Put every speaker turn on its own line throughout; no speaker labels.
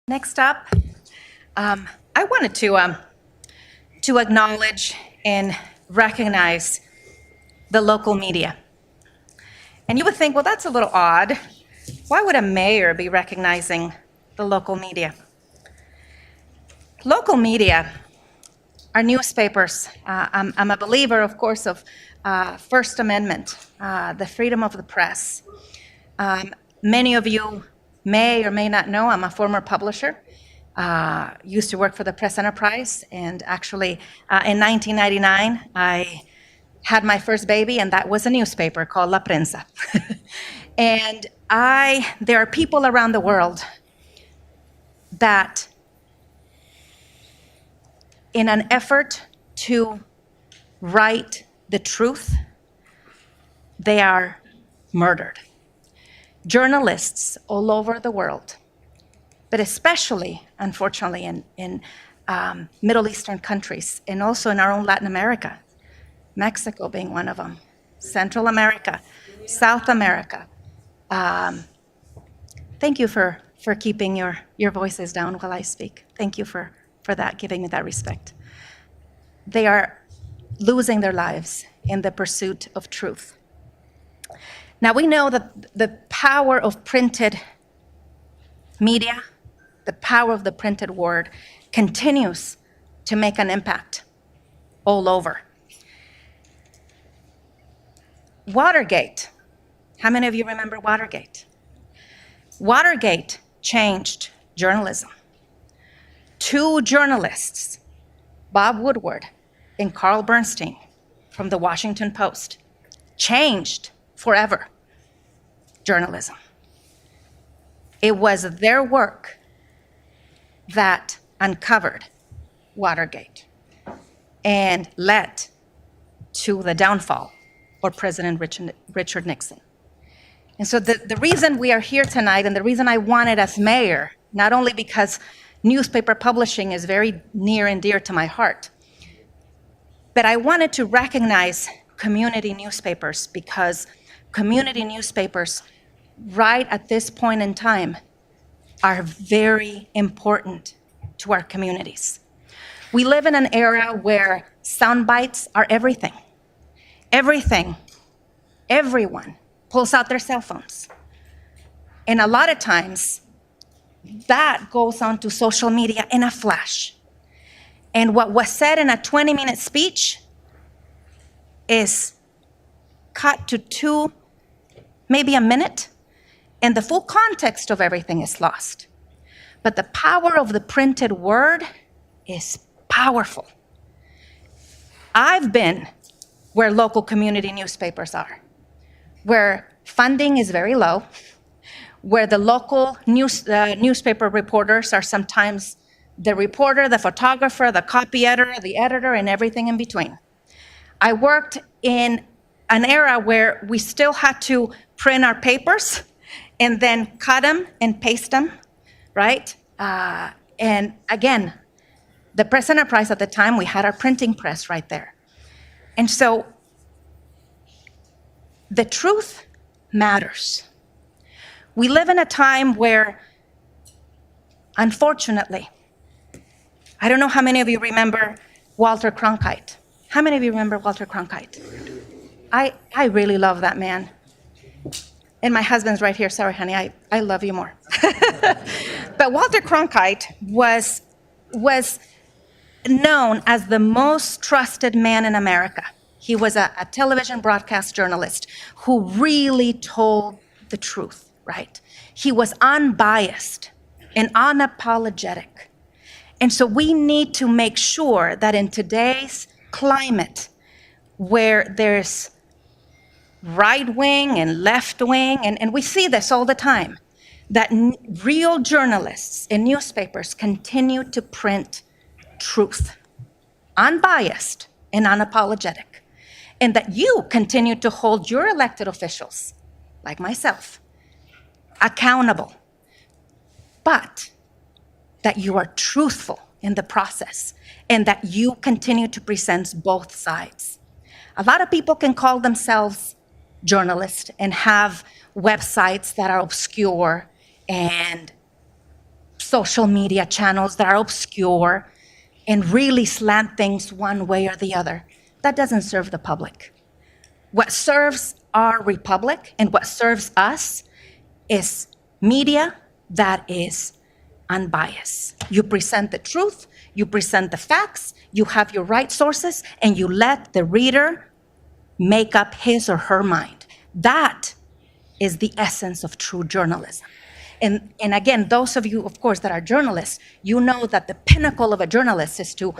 Next up, I wanted to acknowledge and recognize the local media. And you would think, well, that's a little odd. Why would a mayor be recognizing the local media? Local media are newspapers. I'm a believer, of course, of First Amendment, the freedom of the press. Many of you may or may not know I'm a former publisher. Used to work for the Press Enterprise, and actually in 1999, I had my first baby, and that was a newspaper called La Prensa. And there are people around the world that, in an effort to write the truth, they are murdered. Journalists all over the world, but especially, unfortunately, in Middle Eastern countries, and also in our own Latin America, Mexico being one of them, Central America, South America. Thank you for keeping your voices down while I speak. Thank you for that, giving me that respect. They are losing their lives in the pursuit of truth. Now, we know that the power of printed media, the power of the printed word, continues to make an impact all over. Watergate. How many of you remember Watergate? Watergate changed journalism. Two journalists, Bob Woodward and Carl Bernstein from the Washington Post, changed forever journalism. It was their work that uncovered Watergate and led to the downfall of President Richard Nixon. And so the reason we are here tonight, and the reason I wanted as mayor, not only because newspaper publishing is very near and dear to my heart, but I wanted to recognize community newspapers, because community newspapers, right at this point in time, are very important to our communities. We live in an era where sound bites are everything. Everything, everyone pulls out their cell phones. And a lot of times, that goes onto social media in a flash. And what was said in a 20-minute speech is cut to 2, maybe a minute, and the full context of everything is lost. But the power of the printed word is powerful. I've been where local community newspapers are, where funding is very low, where the local newspaper reporters are sometimes the reporter, the photographer, the copy editor, the editor, and everything in between. I worked in an era where we still had to print our papers and then cut them and paste them, right? And again, the Press Enterprise at the time, we had our printing press right there. And so the truth matters. We live in a time where, unfortunately, I don't know how many of you remember Walter Cronkite. How many of you remember Walter Cronkite? I really love that man. And my husband's right here. Sorry, honey, I love you more. But Walter Cronkite was known as the most trusted man in America. He was a television broadcast journalist who really told the truth, right? He was unbiased and unapologetic. And so we need to make sure that in today's climate, where there's right wing and left wing, and we see this all the time, that real journalists and newspapers continue to print truth, unbiased and unapologetic, and that you continue to hold your elected officials, like myself, accountable, but that you are truthful in the process and that you continue to present both sides. A lot of people can call themselves journalists and have websites that are obscure and social media channels that are obscure and really slant things one way or the other. That doesn't serve the public. What serves our republic and what serves us is media that is unbiased. You present the truth, you present the facts, you have your right sources, and you let the reader make up his or her mind. That is the essence of true journalism. And again, those of you, of course, that are journalists, you know that the pinnacle of a journalist is to,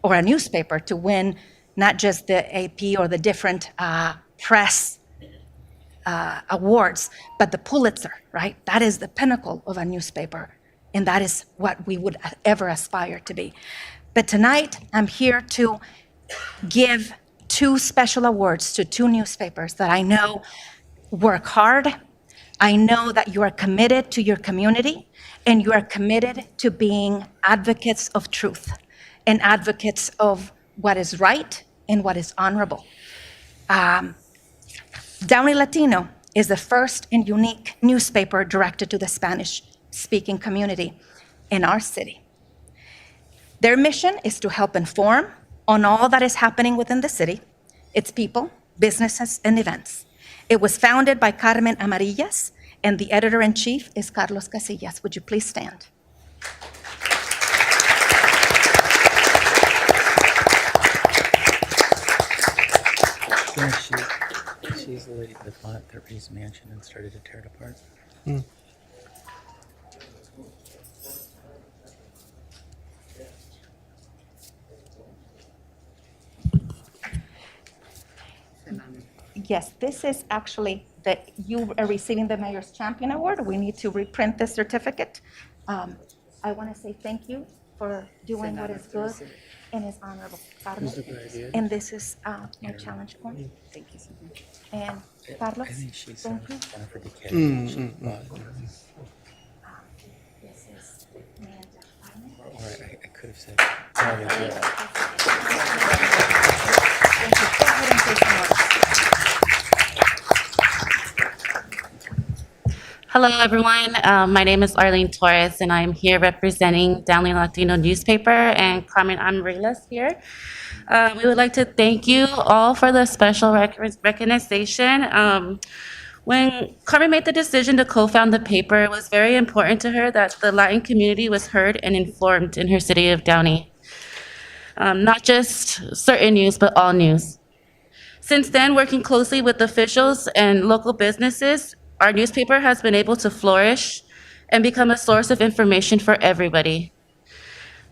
or a newspaper, to win not just the AP or the different press awards, but the Pulitzer, right? That is the pinnacle of a newspaper, and that is what we would ever aspire to be. But tonight, I'm here to give 2 special awards to 2 newspapers that I know work hard. I know that you are committed to your community, and you are committed to being advocates of truth and advocates of what is right and what is honorable. Downey Latino is the first and unique newspaper directed to the Spanish-speaking community in our city. Their mission is to help inform on all that is happening within the city, its people, businesses, and events. It was founded by Carmen Amarillas, and the editor-in-chief is Carlos Casillas. Would you please stand?
She's the lady that bought the Reese mansion and started to tear it apart.
Yes, this is actually that you are receiving the Mayor's Champion Award. We need to reprint the certificate. I want to say thank you for doing what is good and is honorable. Carlos. And this is my challenge form.
Thank you so much.
And Carlos,
I think she's
thank you.
one of her decades.
This is Amanda Farmer.
Or I could have said.
Thank you. Go ahead and take some notes.
Hello, everyone. My name is Arlene Torres, and I'm here representing Downey Latino newspaper and Carmen Amarillas here. We would like to thank you all for the special recognition. When Carmen made the decision to co-found the paper, it was very important to her that the Latin community was heard and informed in her city of Downey. Not just certain news, but all news. Since then, working closely with officials and local businesses, our newspaper has been able to flourish and become a source of information for everybody.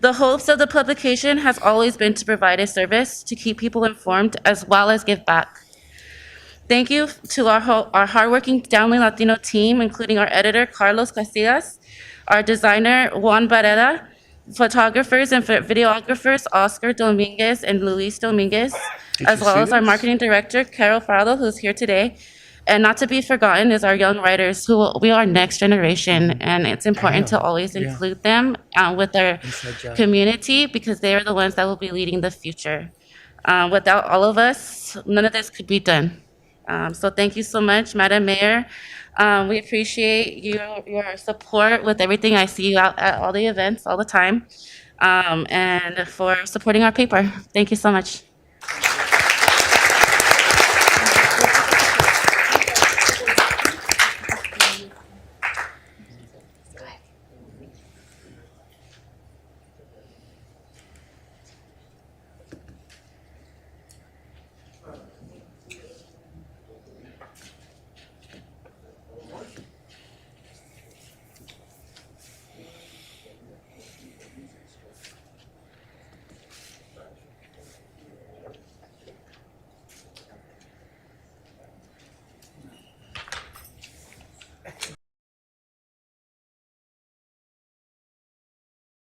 The hopes of the publication has always been to provide a service to keep people informed as well as give back. Thank you to our hardworking Downey Latino team, including our editor, Carlos Casillas, our designer, Juan Barrera, photographers and videographers, Oscar Dominguez and Luis Dominguez, as well as our marketing director, Carol Farado, who's here today. And not to be forgotten is our young writers, who we are next generation, and it's important to always include them with our community, because they are the ones that will be leading the future. Without all of us, none of this could be done. So thank you so much, Madam Mayor. We appreciate your support with everything. I see you out at all the events all the time, and for supporting our paper. Thank you so much.